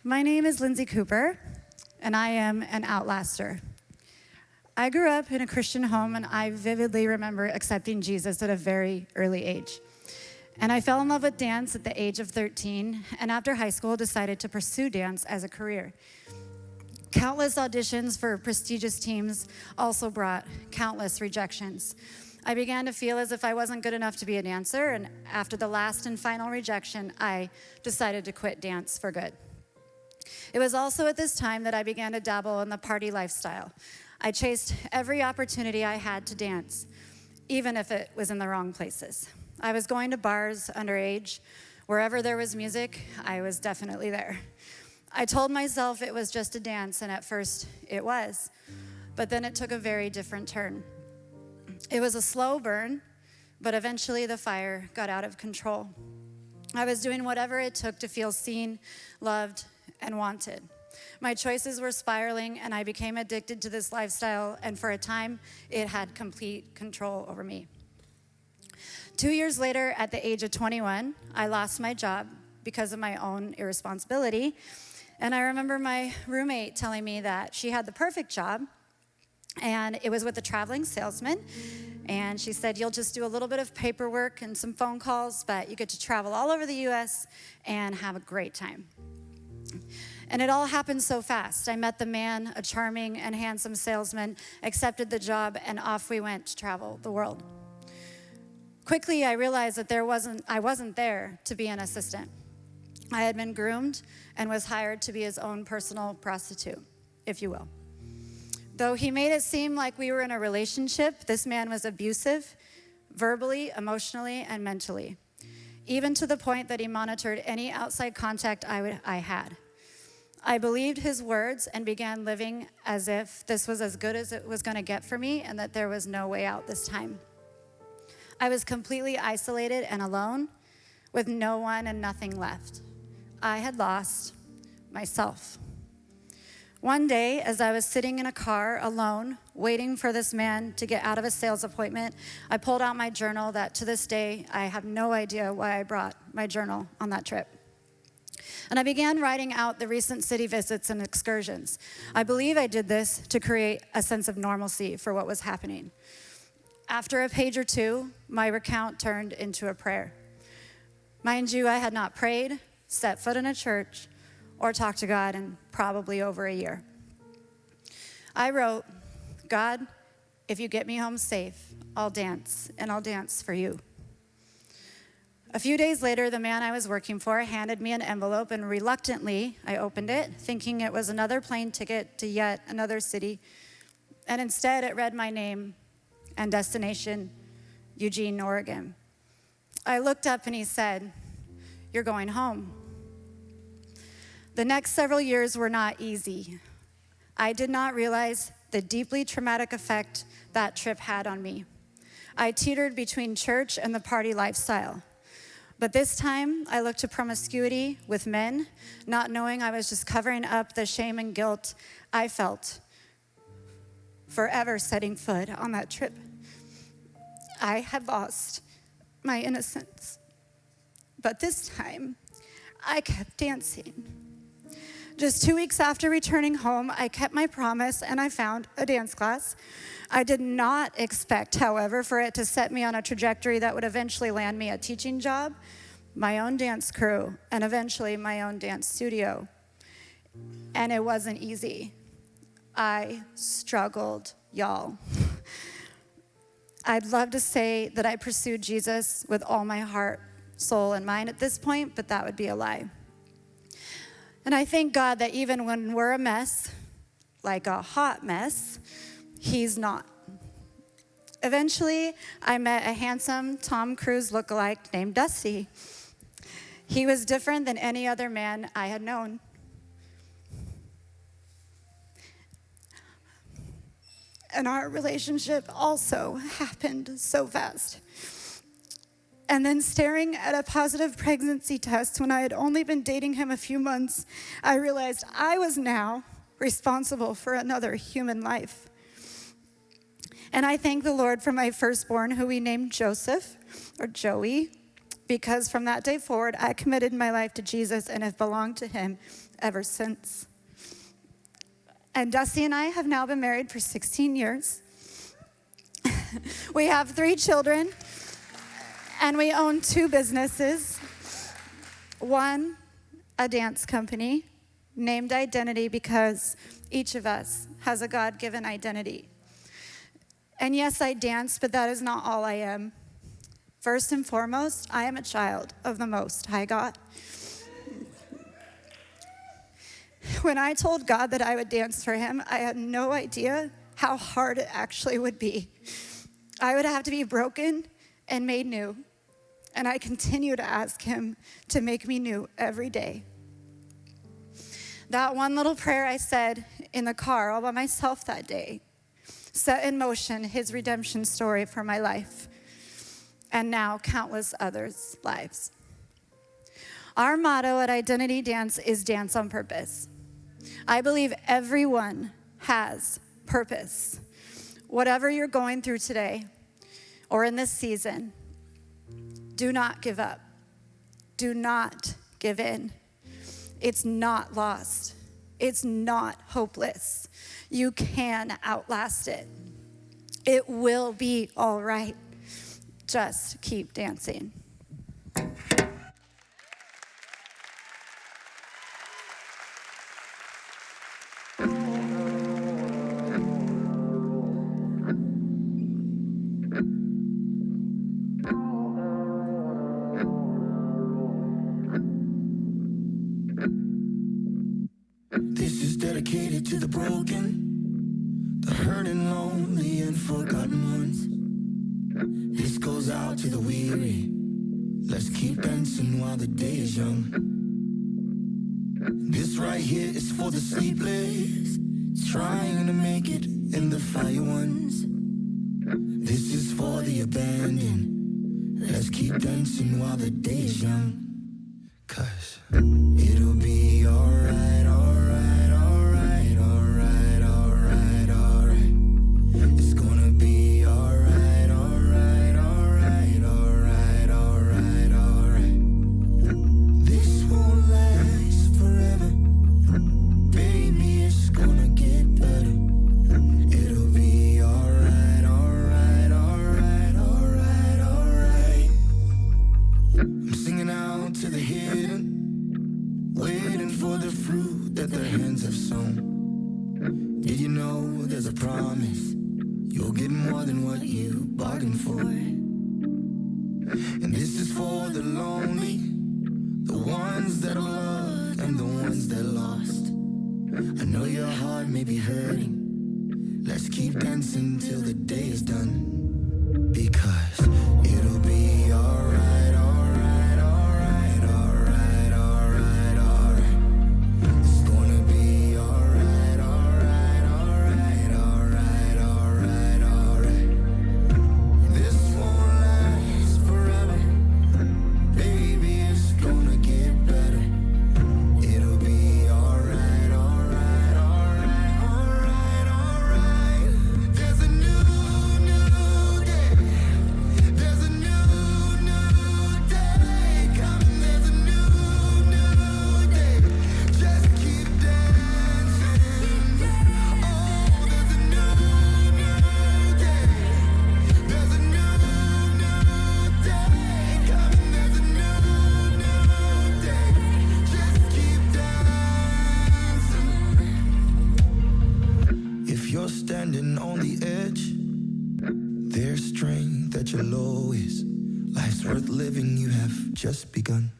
My name is Lindsey Cooper, and I am an outlaster. I grew up in a Christian home, and I vividly remember accepting Jesus at a very early age. And I fell in love with dance at the age of 13, and after high school, decided to pursue dance as a career. Countless auditions for prestigious teams also brought countless rejections. I began to feel as if I wasn't good enough to be a dancer, and after the last and final rejection, I decided to quit dance for good. It was also at this time that I began to dabble in the party lifestyle. I chased every opportunity I had to dance, even if it was in the wrong places. I was going to bars underage. Wherever there was music, I was definitely there. I told myself it was just a dance, and at first it was. But then it took a very different turn. It was a slow burn, but eventually the fire got out of control. I was doing whatever it took to feel seen, loved, and wanted. My choices were spiraling, and I became addicted to this lifestyle, and for a time, it had complete control over me. 2 years later, at the age of 21, I lost my job because of my own irresponsibility, and I remember my roommate telling me that she had the perfect job, and it was with a traveling salesman, and she said, you'll just do a little bit of paperwork and some phone calls, but you get to travel all over the U.S. and have a great time. And it all happened so fast. I met the man, a charming and handsome salesman, accepted the job, and off we went to travel the world. Quickly, I realized that I wasn't there to be an assistant. I had been groomed and was hired to be his own personal prostitute, if you will. Though he made it seem like we were in a relationship, this man was abusive, verbally, emotionally, and mentally, even to the point that he monitored any outside contact I had. I believed his words and began living as if this was as good as it was going to get for me and that there was no way out this time. I was completely isolated and alone with no one and nothing left. I had lost myself. One day, as I was sitting in a car alone, waiting for this man to get out of a sales appointment, I pulled out my journal that to this day, I have no idea why I brought my journal on that trip. And I began writing out the recent city visits and excursions. I believe I did this to create a sense of normalcy for what was happening. After a page or two, my recount turned into a prayer. Mind you, I had not prayed, set foot in a church, or talked to God in probably over a year. I wrote, God, if you get me home safe, I'll dance, and I'll dance for you. A few days later, the man I was working for handed me an envelope, and reluctantly, I opened it, thinking it was another plane ticket to yet another city. And instead, it read my name and destination, Eugene, Oregon. I looked up, and he said, you're going home. The next several years were not easy. I did not realize the deeply traumatic effect that trip had on me. I teetered between church and the party lifestyle. But this time, I looked to promiscuity with men, not knowing I was just covering up the shame and guilt I felt forever setting foot on that trip. I had lost my innocence. But this time, I kept dancing. Just 2 weeks after returning home, I kept my promise and I found a dance class. I did not expect, however, for it to set me on a trajectory that would eventually land me a teaching job, my own dance crew, and eventually my own dance studio. And it wasn't easy. I struggled, y'all. I'd love to say that I pursued Jesus with all my heart, soul, and mind at this point, but that would be a lie. And I thank God that even when we're a mess, like a hot mess, He's not. Eventually, I met a handsome Tom Cruise lookalike named Dusty. He was different than any other man I had known. And our relationship also happened so fast. And then staring at a positive pregnancy test when I had only been dating him a few months, I realized I was now responsible for another human life. And I thank the Lord for my firstborn, who we named Joseph, or Joey. because from that day forward, I committed my life to Jesus and have belonged to him ever since. And Dusty and I have now been married for 16 years. We have 3 children, and we own 2 businesses. One, a dance company named Identity, because each of us has a God-given identity. And yes, I dance, but that is not all I am. First and foremost, I am a child of the Most High God. When I told God that I would dance for him, I had no idea how hard it actually would be. I would have to be broken and made new. And I continue to ask him to make me new every day. That one little prayer I said in the car all by myself that day set in motion his redemption story for my life, and now countless others' lives. Our motto at Identity Dance is Dance on Purpose. I believe everyone has purpose. Whatever you're going through today or in this season, do not give up. Do not give in. It's not lost. It's not hopeless. You can outlast it. It will be all right. Just keep dancing. This is dedicated to the broken, the hurt and lonely and forgotten ones. This goes out to the weary. Let's keep dancing while the day is young. This right here is for the sleepless, trying to make it in the fire ones. This is for the abandoned. Let's keep dancing while the day is young. 'Cause it'll be alright, alright, alright, alright, alright, alright. It's gonna be alright, alright, alright, alright, alright, alright. This won't last forever. Baby, it's gonna get better. It'll be alright, alright, alright, alright, alright. I'm singing out to the hidden, waiting for the fruit that their hands have sown. Did you know there's a promise? You'll get more than what you bargained for. And this is for the lonely, the ones that are loved and the ones that lost. I know your heart may be hurting. Let's keep dancing till the day is done. Because it'll be alright, alright, alright, alright, alright, alright. It's gonna be alright, alright, alright, alright, alright, alright. This won't last forever. Baby, it's gonna get better. It'll be alright, alright, alright, alright, alright. There's a new day. There's a new day coming. There's a new day. Just keep dancing. Oh, there's a new day. There's a new day coming. There's a new day. Just keep dancing. If you're standing on the edge, there's strength at your lowest. Life's worth living, you have just begun.